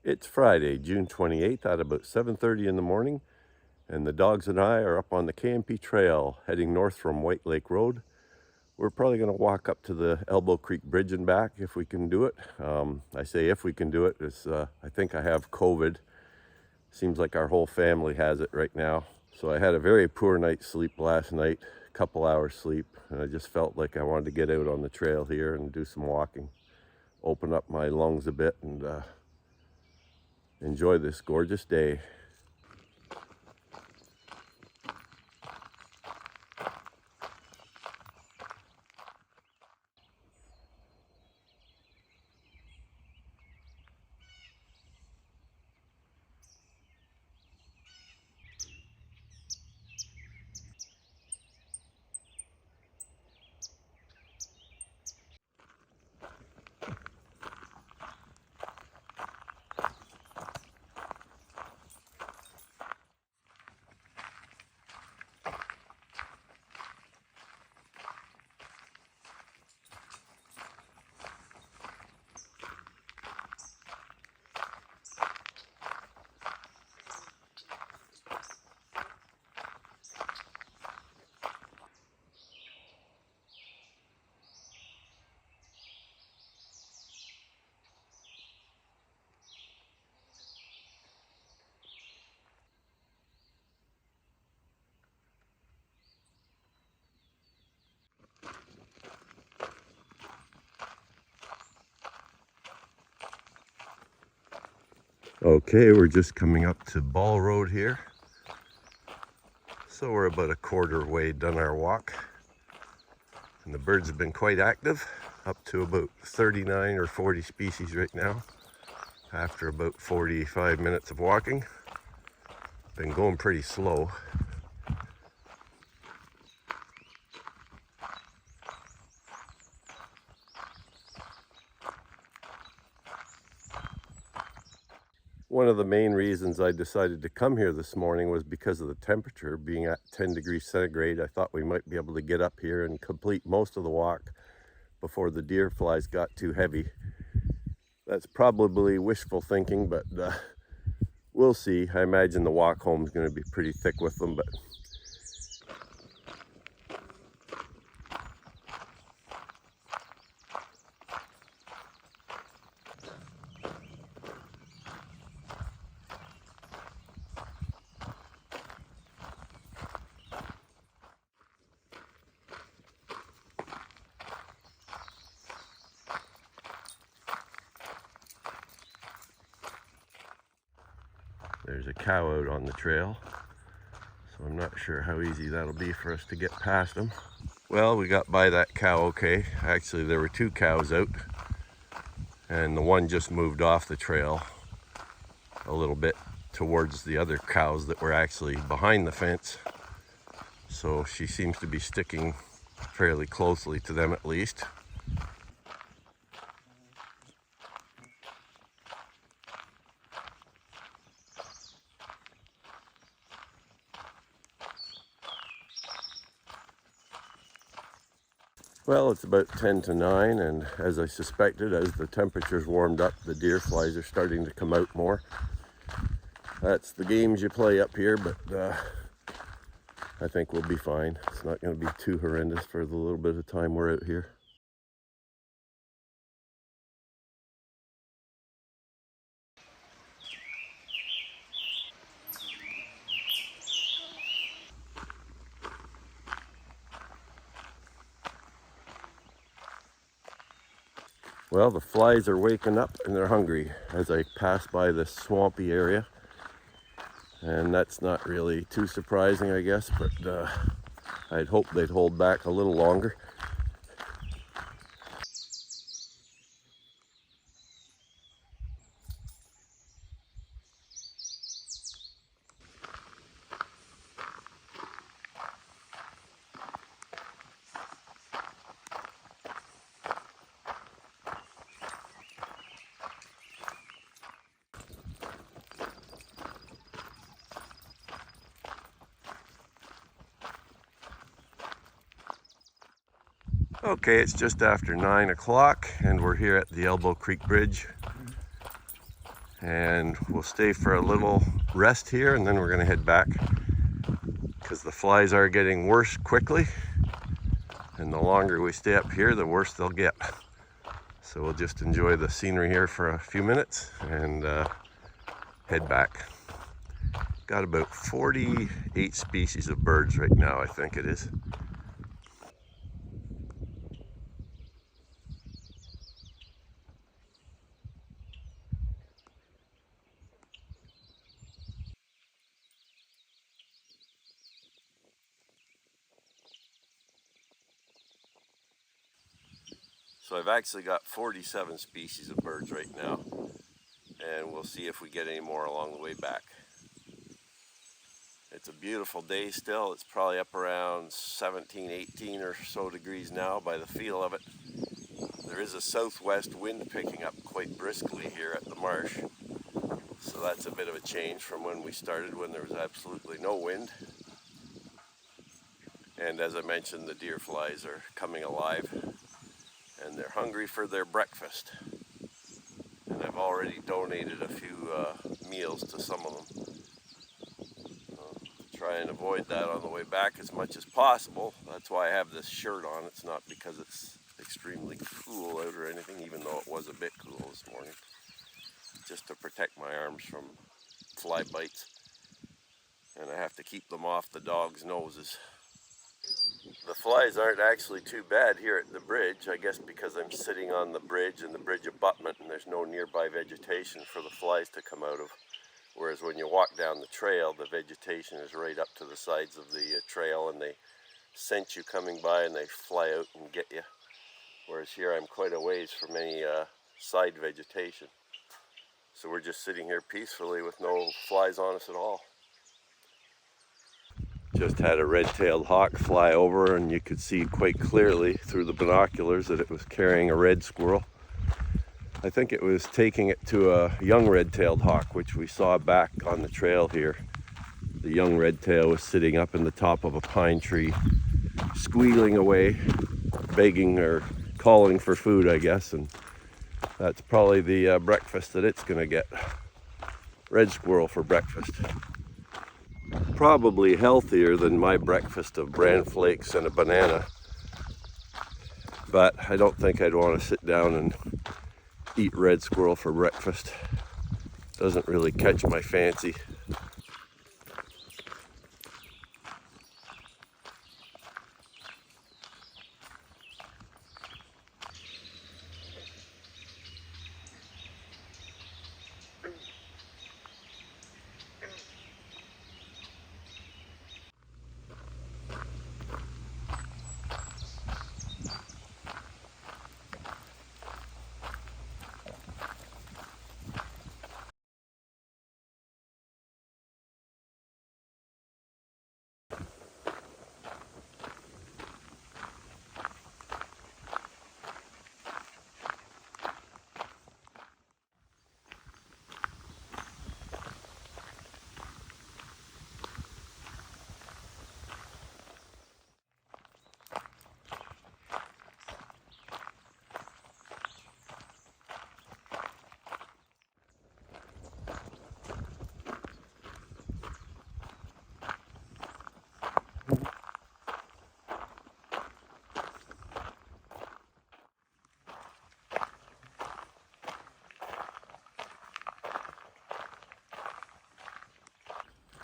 It's Friday, June 28th at about 7:30 in the morning, and the dogs and I are up on the K&P Trail heading north from White Lake Road. We're probably going to walk up to the Elbow Creek Bridge and back if we can do it. I say if we can do it, I think I have COVID. Seems like our whole family has it right now. So I had a very poor night's sleep last night, a couple hours sleep, and I just felt like I wanted to get out on the trail here and do some walking, open up my lungs a bit, and enjoy this gorgeous day. Okay, we're just coming up to Ball Road here. So we're about a quarter way done our walk. And the birds have been quite active, up to about 39 or 40 species right now, after about 45 minutes of walking. Been going pretty slow. One of the main reasons I decided to come here this morning was because of the temperature being at 10 degrees centigrade. I thought we might be able to get up here and complete most of the walk before the deer flies got too heavy. That's probably wishful thinking, but we'll see. I imagine the walk home is going to be pretty thick with them, but there's a cow out on the trail, so I'm not sure how easy that'll be for us to get past him. Well, we got by that cow okay. Actually, there were two cows out, and the one just moved off the trail a little bit towards the other cows that were actually behind the fence. So she seems to be sticking fairly closely to them at least. Well, it's about 10 to 9, and as I suspected, as the temperatures warmed up, the deer flies are starting to come out more. That's the games you play up here, but I think we'll be fine. It's not going to be too horrendous for the little bit of time we're out here. Well, the flies are waking up and they're hungry as I pass by this swampy area. And that's not really too surprising, I guess, but I'd hope they'd hold back a little longer. Okay, it's just after 9 o'clock and we're here at the Elbow Creek Bridge. And we'll stay for a little rest here, and then we're going to head back because the flies are getting worse quickly, and the longer we stay up here, the worse they'll get. So we'll just enjoy the scenery here for a few minutes and head back. Got about 48 species of birds right now, I think it is. So I've actually got 47 species of birds right now, and we'll see if we get any more along the way back. It's a beautiful day still. It's probably up around 17, 18 or so degrees now by the feel of it. There is a southwest wind picking up quite briskly here at the marsh. So that's a bit of a change from when we started, when there was absolutely no wind. And as I mentioned, the deer flies are coming alive, and they're hungry for their breakfast. And I've already donated a few meals to some of them. Try and avoid that on the way back as much as possible. That's why I have this shirt on. It's not because it's extremely cool out or anything, even though it was a bit cool this morning. Just to protect my arms from fly bites. And I have to keep them off the dogs' noses. The flies aren't actually too bad here at the bridge, I guess because I'm sitting on the bridge and the bridge abutment and there's no nearby vegetation for the flies to come out of. Whereas when you walk down the trail, the vegetation is right up to the sides of the trail, and they sense you coming by and they fly out and get you. Whereas here I'm quite a ways from any side vegetation. So we're just sitting here peacefully with no flies on us at all. Just had a red-tailed hawk fly over, and you could see quite clearly through the binoculars that it was carrying a red squirrel. I think it was taking it to a young red-tailed hawk, which we saw back on the trail here. The young red-tail was sitting up in the top of a pine tree, squealing away, begging or calling for food, I guess, and that's probably the breakfast that it's gonna get. Red squirrel for breakfast. Probably healthier than my breakfast of bran flakes and a banana, but I don't think I'd want to sit down and eat red squirrel for breakfast. Doesn't really catch my fancy.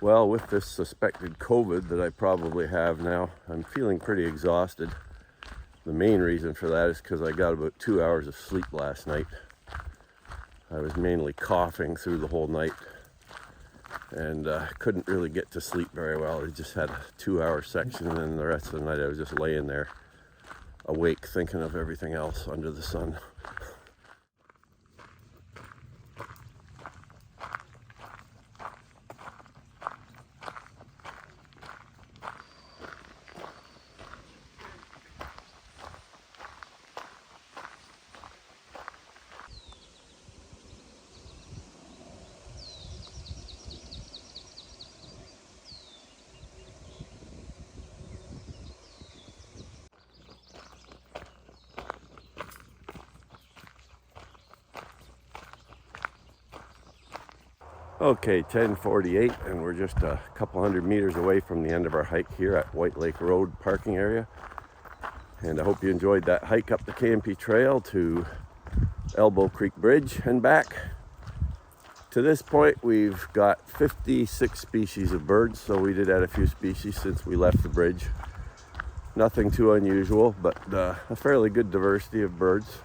Well, with this suspected COVID that I probably have now, I'm feeling pretty exhausted. The main reason for that is because I got about 2 hours of sleep last night. I was mainly coughing through the whole night and couldn't really get to sleep very well. I just had a 2-hour section, and then the rest of the night I was just laying there awake thinking of everything else under the sun. Okay, 10:48, and we're just a couple hundred meters away from the end of our hike here at White Lake Road parking area. And I hope you enjoyed that hike up the K&P Trail to Elbow Creek Bridge and back. To this point, we've got 56 species of birds, so we did add a few species since we left the bridge. Nothing too unusual, but a fairly good diversity of birds.